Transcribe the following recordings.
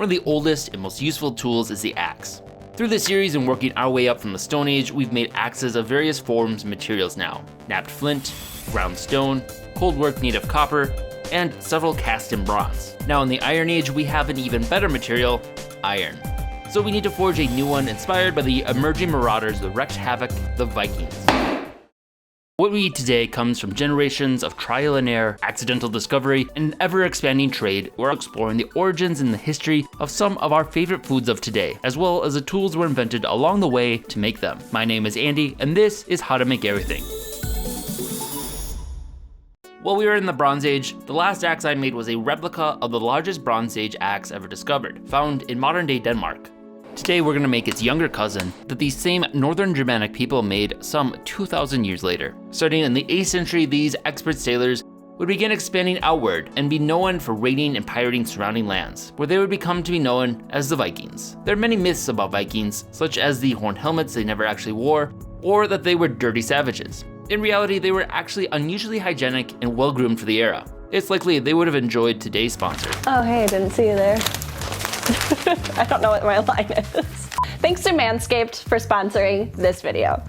One of the oldest and most useful tools is the axe. Through this series and working our way up from the Stone Age, we've made axes of various forms and materials now. Knapped flint, ground stone, cold work native copper, and several cast in bronze. Now in the Iron Age, we have an even better material, iron. So we need to forge a new one inspired by the emerging marauders that wreaked havoc, the Vikings. What we eat today comes from generations of trial and error, accidental discovery, and an ever-expanding trade. We're exploring the origins and the history of some of our favorite foods of today, as well as the tools were invented along the way to make them. My name is Andy, and this is How to Make Everything. While we were in the Bronze Age, the last axe I made was a replica of the largest Bronze Age axe ever discovered, found in modern-day Denmark. Today we're going to make its younger cousin that these same northern Germanic people made some 2,000 years later. Starting in the 8th century, these expert sailors would begin expanding outward and be known for raiding and pirating surrounding lands, where they would become to be known as the Vikings. There are many myths about Vikings, such as the horned helmets they never actually wore, or that they were dirty savages. In reality, they were actually unusually hygienic and well-groomed for the era. It's likely they would have enjoyed today's sponsor. Oh hey, I didn't see you there. I don't know what my line is. Thanks to Manscaped for sponsoring this video.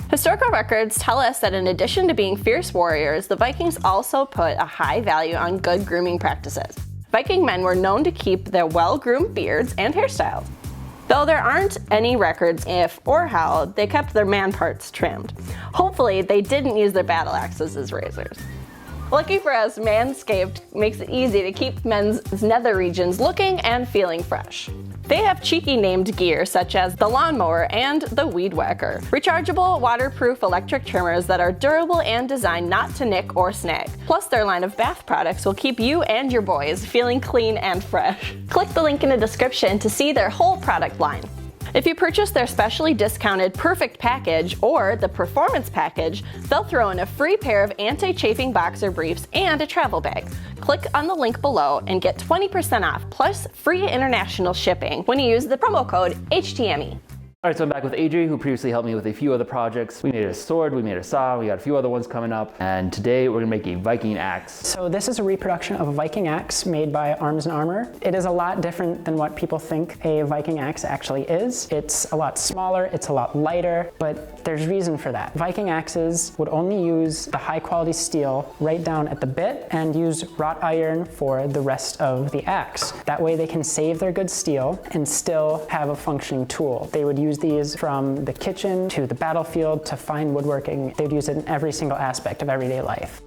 Historical records tell us that in addition to being fierce warriors, the Vikings also put a high value on good grooming practices. Viking men were known to keep their well-groomed beards and hairstyles. Though there aren't any records if or how they kept their man parts trimmed. Hopefully they didn't use their battle axes as razors. Lucky for us, Manscaped makes it easy to keep men's nether regions looking and feeling fresh. They have cheeky named gear such as the lawnmower and the weed whacker. Rechargeable, waterproof electric trimmers that are durable and designed not to nick or snag. Plus their line of bath products will keep you and your boys feeling clean and fresh. Click the link in the description to see their whole product line. If you purchase their specially discounted Perfect Package or the Performance Package, they'll throw in a free pair of anti-chafing boxer briefs and a travel bag. Click on the link below and get 20% off plus free international shipping when you use the promo code HTME. Alright, so I'm back with Adrian, who previously helped me with a few other projects. We made a sword, we made a saw, we got a few other ones coming up, and today we're gonna make a Viking axe. So this is a reproduction of a Viking axe made by Arms and Armor. It is a lot different than what people think a Viking axe actually is. It's a lot smaller, it's a lot lighter, but there's reason for that. Viking axes would only use the high quality steel right down at the bit and use wrought iron for the rest of the axe. That way they can save their good steel and still have a functioning tool. They would use these from the kitchen to the battlefield to fine woodworking. They'd use it in every single aspect of everyday life.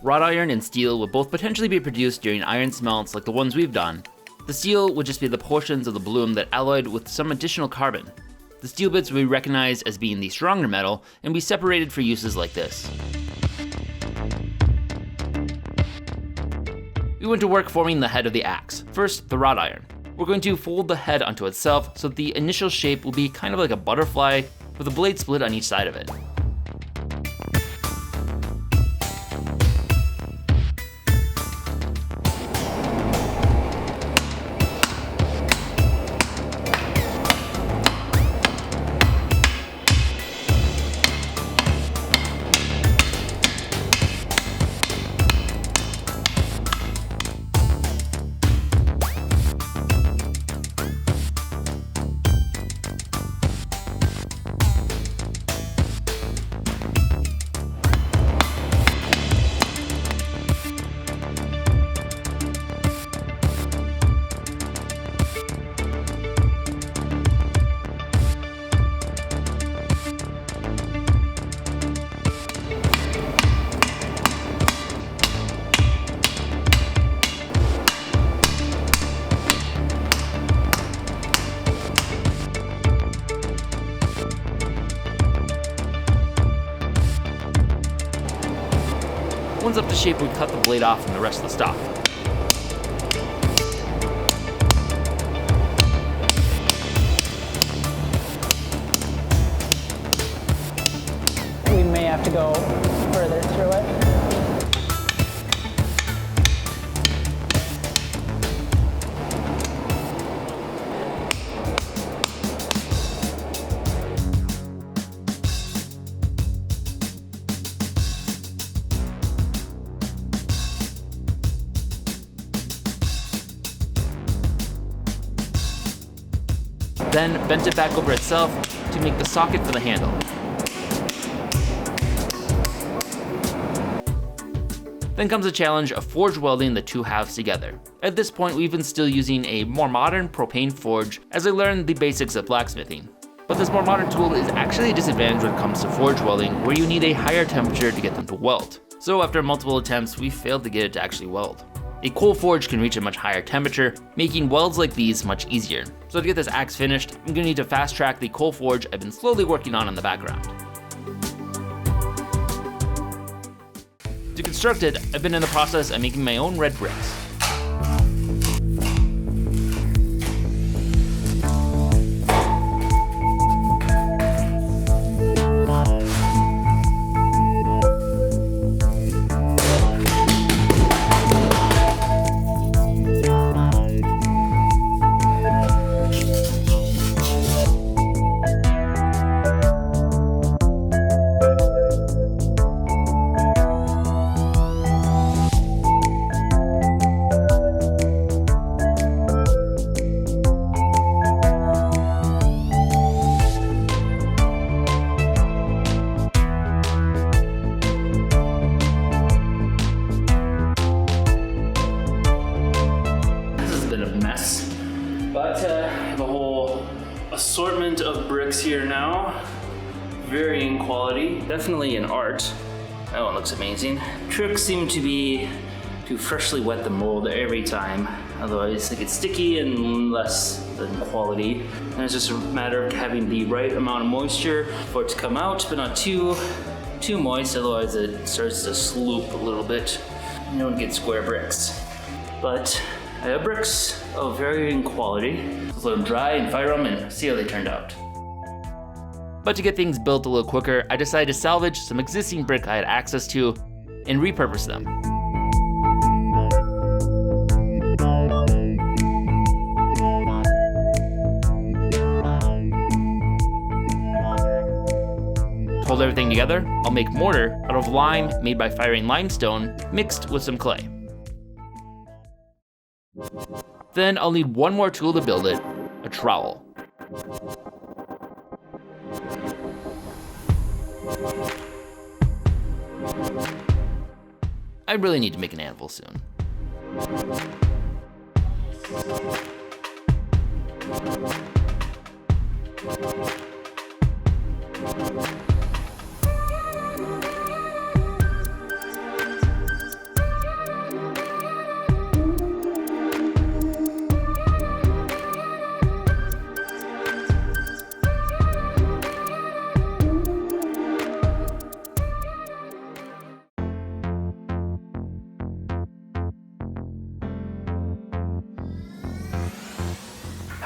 Wrought iron and steel would both potentially be produced during iron smelts like the ones we've done. The steel would just be the portions of the bloom that alloyed with some additional carbon. The steel bits would be recognized as being the stronger metal and be separated for uses like this. We went to work forming the head of the axe. First, the wrought iron. We're going to fold the head onto itself so that the initial shape will be kind of like a butterfly with a blade split on each side of it. Once up to shape, we cut the blade off from the rest of the stock. We may have to go further through it. then bent it back over itself to make the socket for the handle. Then comes the challenge of forge welding the two halves together. At this point, we've been still using a more modern propane forge as I learned the basics of blacksmithing. But this more modern tool is actually a disadvantage when it comes to forge welding, where you need a higher temperature to get them to weld. So after multiple attempts, we failed to get it to actually weld. A coal forge can reach a much higher temperature, making welds like these much easier. So to get this axe finished, I'm gonna need to fast track the coal forge I've been slowly working on in the background. To construct it, I've been in the process of making my own red bricks. Assortment of bricks here now, varying quality, definitely an art. That one looks amazing. Trick seem to be to freshly wet the mold every time, otherwise it gets sticky and less than quality. And it's just a matter of having the right amount of moisture for it to come out, but not too moist, otherwise it starts to sloop a little bit. You don't get square bricks. But I have bricks of varying quality. Let's let them dry and fire them and see how they turned out. But to get things built a little quicker, I decided to salvage some existing brick I had access to and repurpose them. To hold everything together, I'll make mortar out of lime made by firing limestone mixed with some clay. Then I'll need one more tool to build it, a trowel. I really need to make an anvil soon.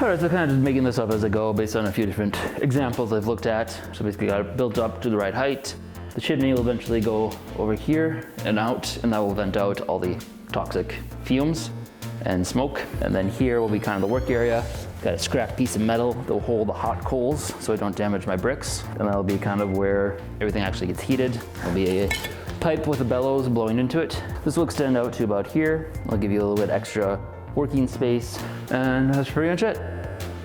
Alright, so kind of just making this up as I go based on a few different examples I've looked at. So basically got it built up to the right height. The chimney will eventually go over here and out, and that will vent out all the toxic fumes and smoke. And then here will be kind of the work area. Got a scrap piece of metal that will hold the hot coals so I don't damage my bricks. And that'll be kind of where everything actually gets heated. There'll be a pipe with a bellows blowing into it. This will extend out to about here. I'll give you a little bit extra working space, and that's pretty much it.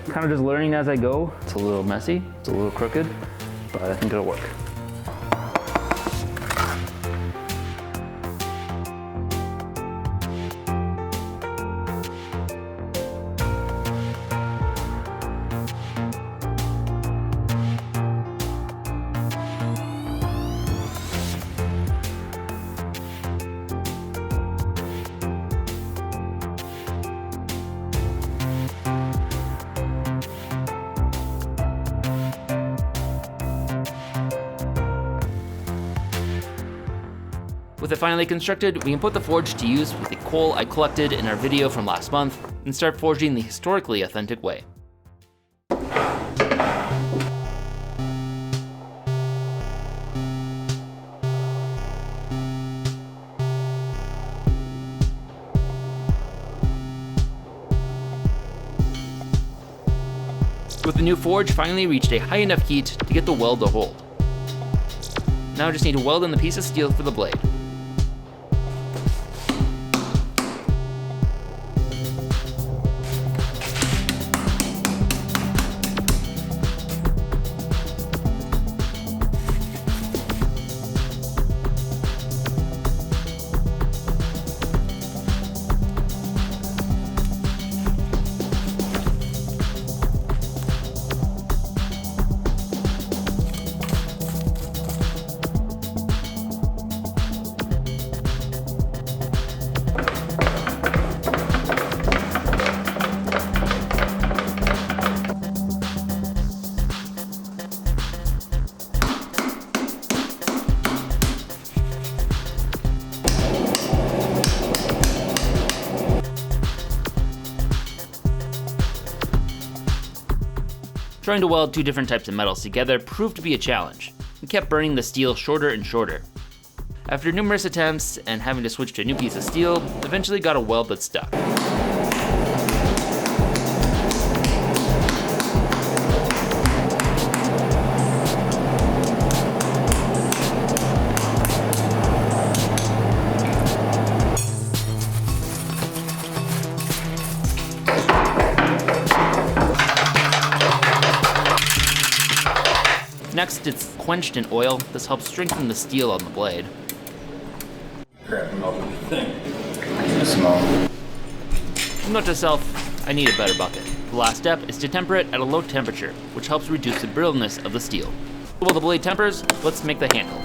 Kind of just learning as I go. It's a little messy, it's a little crooked, but I think it'll work. With it finally constructed, we can put the forge to use with the coal I collected in our video from last month and start forging the historically authentic way. With the new forge finally reached a high enough heat to get the weld to hold. Now I just need to weld in the piece of steel for the blade. Trying to weld two different types of metals together proved to be a challenge. We kept burning the steel shorter and shorter. After numerous attempts and having to switch to a new piece of steel, eventually got a weld that stuck. Next, it's quenched in oil. This helps strengthen the steel on the blade. Small. Note to self, I need a better bucket. The last step is to temper it at a low temperature, which helps reduce the brittleness of the steel. While the blade tempers, let's make the handle.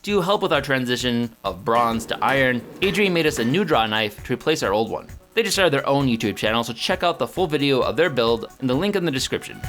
To help with our transition of bronze to iron, Adrian made us a new draw knife to replace our old one. They just started their own YouTube channel, so check out the full video of their build in the link in the description.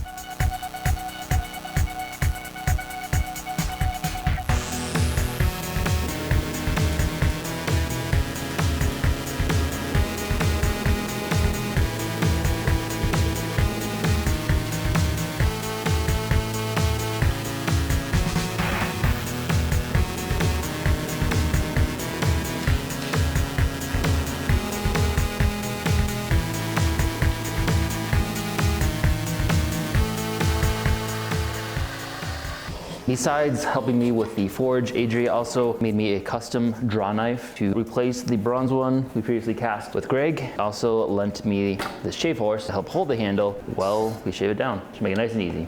Besides helping me with the forge, Adrian also made me a custom draw knife to replace the bronze one we previously cast with Gregg. Also lent me this shave horse to help hold the handle while we shave it down to make it nice and easy.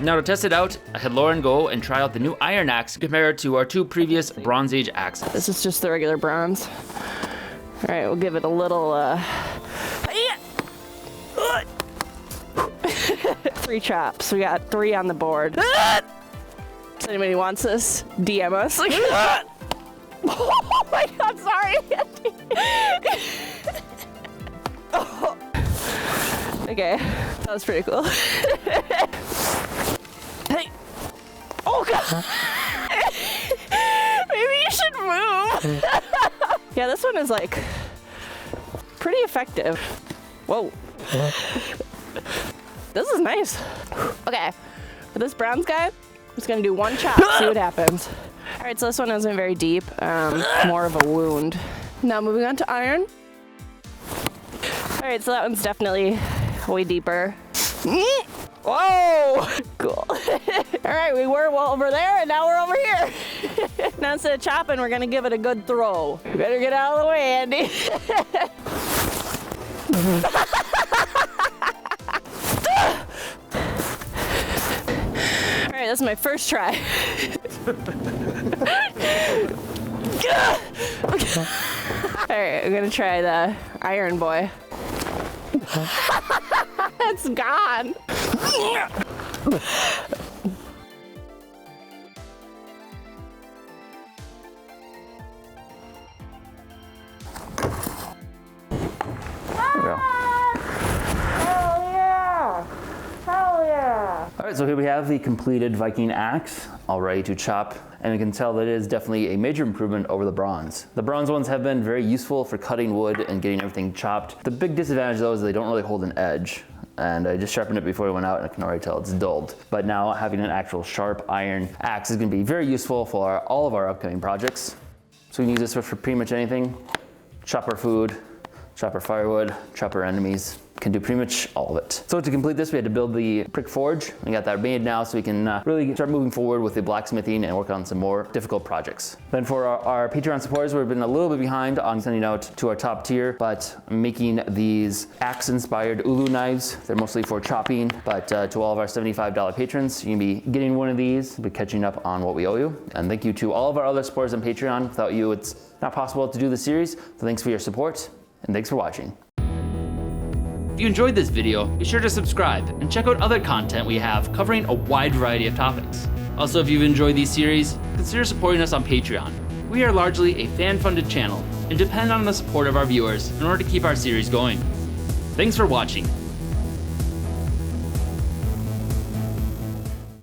Now to test it out, I had Lauren go and try out the new iron axe compared to our two previous Bronze Age axes. This is just the regular bronze. All right, we'll give it a little, 3 chops. We got 3 on the board. If anybody wants this, DM us. Oh my God, sorry. Oh. Okay, that was pretty cool. Hey. Oh God. Maybe you should move. Yeah, this one is like pretty effective. Whoa. This is nice. Okay, for this bronze guy, I'm just gonna do 1 chop, see what happens. All right, so this one isn't very deep, more of a wound. Now moving on to iron. All right, so that one's definitely way deeper. Whoa, cool. All right, we were well over there and now we're over here. Now instead of chopping, we're gonna give it a good throw. You better get out of the way, Andy. All right, that's my first try. All right, I'm gonna try the iron boy. It's gone. Alright, so here we have the completed Viking axe, all ready to chop, and we can tell that it is definitely a major improvement over the bronze. The bronze ones have been very useful for cutting wood and getting everything chopped. The big disadvantage though is they don't really hold an edge, and I just sharpened it before I went out and I can already tell it's dulled. But now having an actual sharp iron axe is going to be very useful for all of our upcoming projects. So we can use this for pretty much anything. Chop our food, chop our firewood, chop our enemies. Can do pretty much all of it. So to complete this, we had to build the prick forge. We got that made now, so we can really start moving forward with the blacksmithing and work on some more difficult projects. Then for our Patreon supporters, we've been a little bit behind on sending out to our top tier, but I'm making these axe-inspired ulu knives. They're mostly for chopping, but to all of our $75 patrons, you can be getting one of these, be catching up on what we owe you. And thank you to all of our other supporters on Patreon. Without you, it's not possible to do the series. So thanks for your support, and thanks for watching. If you enjoyed this video, be sure to subscribe and check out other content we have covering a wide variety of topics. Also, if you've enjoyed these series, consider supporting us on Patreon. We are largely a fan-funded channel and depend on the support of our viewers in order to keep our series going. Thanks for watching.